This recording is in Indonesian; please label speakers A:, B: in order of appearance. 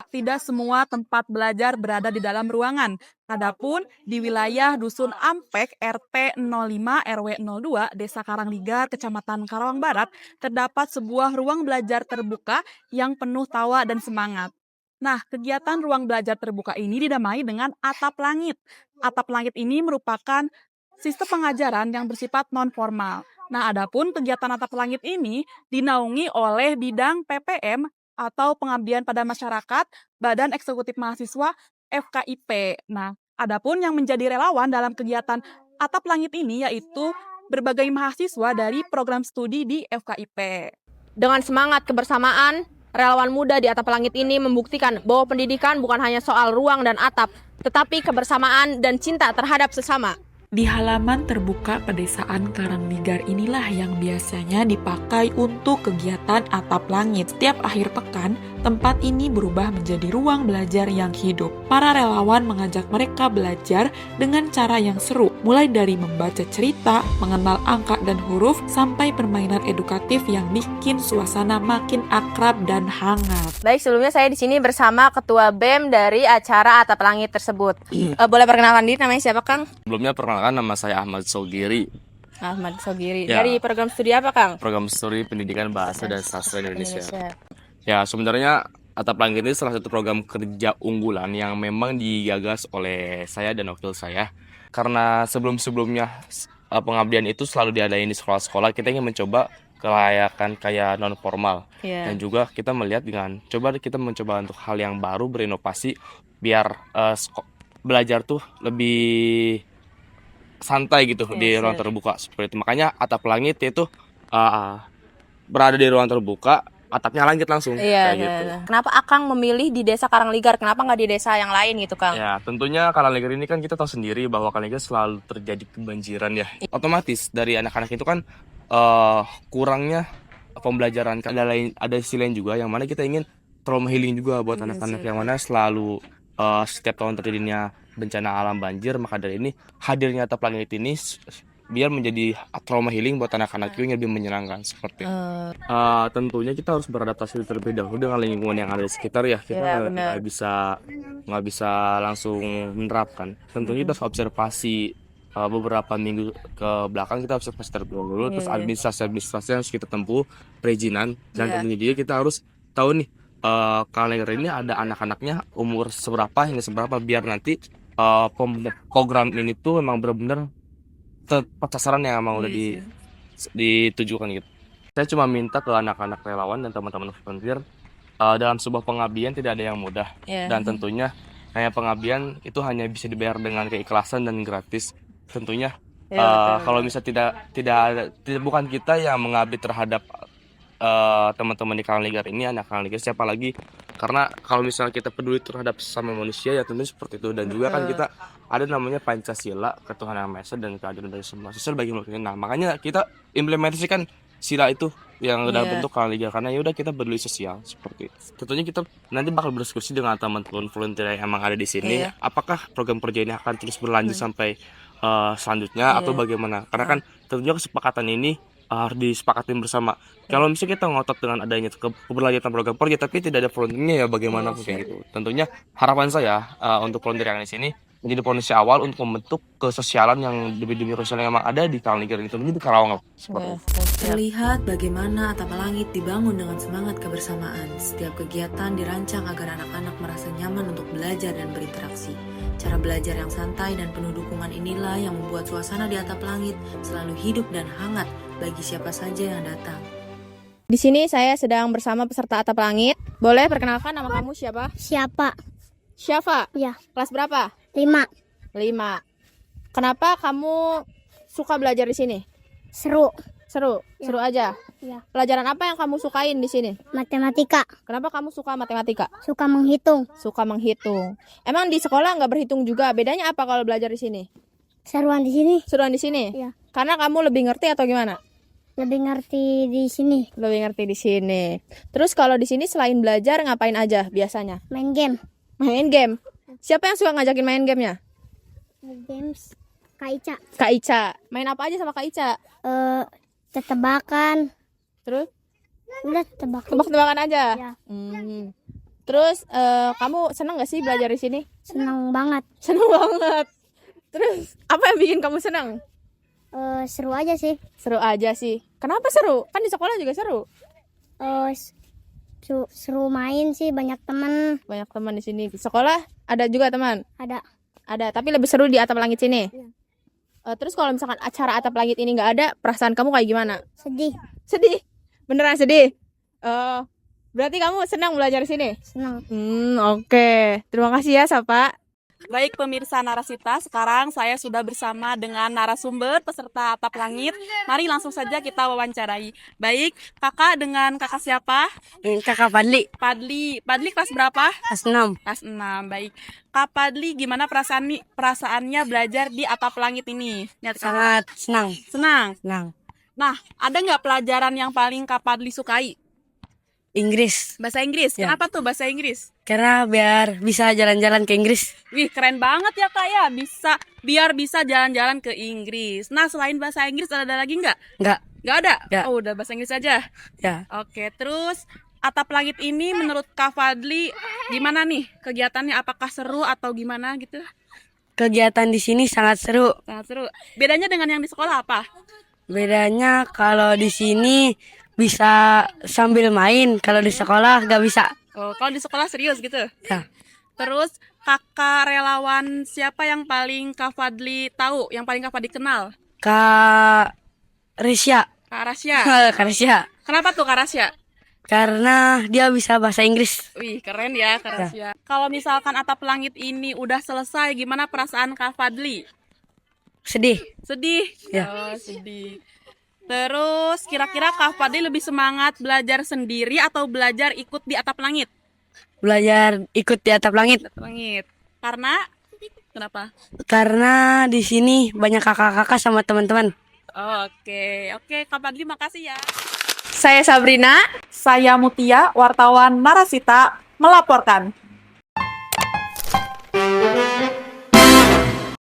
A: tidak semua tempat belajar berada di dalam ruangan. Adapun di wilayah Dusun Ampek RT 05 RW 02 Desa Karangligar, Kecamatan Karawang Barat, terdapat sebuah ruang belajar terbuka yang penuh tawa dan semangat. Nah, kegiatan ruang belajar terbuka ini didamai dengan atap langit. Atap langit ini merupakan sistem pengajaran yang bersifat non-formal. Nah, adapun kegiatan atap langit ini dinaungi oleh bidang PPM atau pengabdian pada masyarakat, Badan Eksekutif Mahasiswa FKIP. Nah, adapun yang menjadi relawan dalam kegiatan atap langit ini yaitu berbagai mahasiswa dari program studi di FKIP.
B: Dengan semangat kebersamaan, relawan muda di atap langit ini membuktikan bahwa pendidikan bukan hanya soal ruang dan atap, tetapi kebersamaan dan cinta terhadap sesama.
C: Di halaman terbuka pedesaan Karangligar inilah yang biasanya dipakai untuk kegiatan atap langit. Setiap akhir pekan, tempat ini berubah menjadi ruang belajar yang hidup. Para relawan mengajak mereka belajar dengan cara yang seru, mulai dari membaca cerita, mengenal angka dan huruf, sampai permainan edukatif yang bikin suasana makin akrab dan hangat.
B: Baik, sebelumnya saya di sini bersama Ketua BEM dari acara atap langit tersebut. Boleh perkenalkan diri, namanya siapa, Kang?
D: Sebelumnya perkenalkan, nama saya Ahmad Sogiri.
B: Ahmad Sogiri.
D: Ya.
B: Dari program studi apa, Kang?
D: Program Studi Pendidikan Bahasa dan Sastra Indonesia. Ya, sebenarnya Atap Langit ini salah satu program kerja unggulan yang memang digagas oleh saya dan wakil saya. Karena sebelum-sebelumnya pengabdian itu selalu diadain di sekolah-sekolah, kita ingin mencoba kelayakan kayak non formal. Dan juga kita melihat kita mencoba untuk hal yang baru, berinovasi biar belajar tuh lebih santai gitu di ruang terbuka seperti itu. Makanya Atap Langit itu berada di ruang terbuka, atapnya langit langsung kayak gitu.
B: Kenapa Akang memilih di Desa Karangligar? Kenapa nggak di desa yang lain gitu, Kang?
D: Ya, tentunya Karangligar ini kan kita tahu sendiri bahwa Karangligar selalu terjadi kebanjiran ya. Otomatis dari anak-anak itu kan kurangnya pembelajaran. Ada sisi lain juga yang mana kita ingin trauma healing juga buat anak-anak yang mana selalu setiap tahun terjadinya bencana alam banjir. Maka dari ini hadirnya Atap Langit ini biar menjadi trauma healing buat anak-anak yang lebih menyenangkan seperti itu. Tentunya kita harus beradaptasi terlebih dahulu dengan lingkungan yang ada di sekitar ya. Kita nggak bisa langsung menerapkan. Tentunya kita harus observasi beberapa minggu ke belakang, kita observasi terlebih dahulu. Terus administrasi yang harus kita tempuh, perizinan, dan tentunya juga kita harus tahu nih Karangligar ini ada anak-anaknya umur seberapa hingga seberapa, biar nanti program ini tuh memang benar-benar tepat sasaran yang emang udah ditujukan gitu. Saya cuma minta ke anak-anak relawan dan teman-teman volunteer, dalam sebuah pengabdian tidak ada yang mudah. Dan tentunya hanya pengabdian itu hanya bisa dibayar dengan keikhlasan dan gratis. Tentunya kalau misalnya bukan kita yang mengabdi terhadap teman-teman di Karangligar ini, anak Karangligar, siapa lagi? Karena kalau misalnya kita peduli terhadap sesama manusia ya tentunya seperti itu. Dan juga kan kita ada namanya Pancasila, ketuhanan yang Maha Esa dan keadilan dari semua sosial bagi manusia. Nah, makanya kita implementasikan sila itu yang dalam bentuk Karangligar, karena ya udah kita peduli sosial seperti itu. Tentunya kita nanti bakal berdiskusi dengan teman-teman volunteer yang emang ada di sini. Apakah program kerja ini akan terus berlanjut sampai selanjutnya atau bagaimana? Karena kan tentunya kesepakatan ini harus disepakatin bersama. Kalau misalnya kita ngotot dengan adanya keberlanjutan program kerja tapi tidak ada volunteernya, ya bagaimana mungkin gitu. Tentunya harapan saya untuk volunteer yang di sini menjadi fondasi awal untuk membentuk kesosialan yang demi sosial yang memang ada di Karangligar ini, tentunya di Karawang seperti itu.
C: Terlihat bagaimana Atap Langit dibangun dengan semangat kebersamaan. Setiap kegiatan dirancang agar anak-anak merasa nyaman untuk belajar dan berinteraksi. Cara belajar yang santai dan penuh dukungan inilah yang membuat suasana di Atap Langit selalu hidup dan hangat bagi siapa saja yang datang.
B: Di sini saya sedang bersama peserta Atap Langit. Boleh perkenalkan nama kamu siapa?
E: Siapa?
B: Syafa.
E: Ya.
B: Kelas berapa?
E: 5.
B: 5. Kenapa kamu suka belajar di sini?
E: Seru.
B: Seru? Seru aja?
E: Ya.
B: Pelajaran apa yang kamu sukain di sini?
E: Matematika.
B: Kenapa kamu suka matematika?
E: Suka menghitung.
B: Suka menghitung. Emang di sekolah nggak berhitung juga? Bedanya apa kalau belajar di sini?
E: Seruan di sini.
B: Seruan di sini?
E: Iya.
B: Karena kamu lebih ngerti atau gimana?
E: Lebih ngerti di sini.
B: Lebih ngerti di sini. Terus kalau di sini selain belajar ngapain aja biasanya?
E: Main game.
B: Main game. Siapa yang suka ngajakin main gamenya?
E: Games. Kak Ica.
B: Kak Ica. Main apa aja sama Kak Ica?
E: Tebakan.
B: Terus?
E: Udah tebakan.
B: Tebak-tebakan aja?
E: Ya.
B: Terus kamu senang gak sih belajar di sini?
E: Senang banget.
B: Senang banget. Terus apa yang bikin kamu senang?
E: Seru aja sih.
B: Seru aja sih. Kenapa seru? Kan di sekolah juga seru.
E: Seru main sih, banyak temen.
B: Banyak teman di sini. Di sekolah ada juga teman.
E: Ada.
B: Ada, tapi lebih seru di atap langit sini.
E: Iya.
B: Terus kalau misalkan acara atap langit ini nggak ada, perasaan kamu kayak gimana?
E: Sedih.
B: Sedih. Beneran sedih. Berarti kamu senang belajar di sini?
E: Senang.
B: Oke. Terima kasih ya, Sapa.
A: Baik pemirsa Narasita, sekarang saya sudah bersama dengan narasumber peserta Atap Langit. Mari langsung saja kita wawancarai. Baik, kakak dengan kakak siapa?
F: Kakak Fadli,
A: Padli. Padli kelas berapa?
F: kelas 6.
A: Kelas 6. Baik. Kak Padli, gimana perasaannya belajar di Atap Langit ini? Lihat, Kak.
F: Sangat senang.
A: Senang. Nah, ada nggak pelajaran yang paling Kak Padli sukai?
F: Inggris.
A: Bahasa Inggris.
F: Ya.
A: Kenapa tuh bahasa Inggris?
F: Karena biar bisa jalan-jalan ke Inggris.
A: Wih, keren banget ya Kak ya. Biar bisa jalan-jalan ke Inggris. Nah, selain bahasa Inggris ada lagi nggak?
F: Enggak.
A: Nggak ada?
F: Nggak.
A: Oh, udah bahasa Inggris aja.
F: Ya.
A: Oke, terus Atap Langit ini menurut Kak Fadli gimana nih kegiatannya? Apakah seru atau gimana gitu?
F: Kegiatan di sini sangat seru.
A: Sangat seru. Bedanya dengan yang di sekolah apa?
F: Bedanya kalau di sini bisa sambil main, kalau di sekolah nggak bisa.
A: Oh, kalau di sekolah serius gitu?
F: Ya.
A: Terus kakak relawan siapa yang paling Kak Fadli tahu? Yang paling Kak Fadli kenal?
F: Kak Risya.
A: Kak Rasya.
F: Kak Risya.
A: Kenapa tuh Kak Rasya?
F: Karena dia bisa bahasa Inggris.
A: Wih, keren ya Kak Rasya. Kalau misalkan Atap Langit ini udah selesai, gimana perasaan Kak Fadli?
F: Sedih.
A: Sedih?
F: Ya.
A: Oh, sedih. Terus kira-kira Kak Fadli lebih semangat belajar sendiri atau belajar ikut di Atap Langit?
F: Belajar ikut di atap langit.
A: Atap Langit. Karena kenapa?
F: Karena di sini banyak kakak-kakak sama teman-teman.
A: Oke, Kak Fadli makasih ya.
B: Saya Sabrina.
A: Saya Mutia, wartawan Narasita, melaporkan.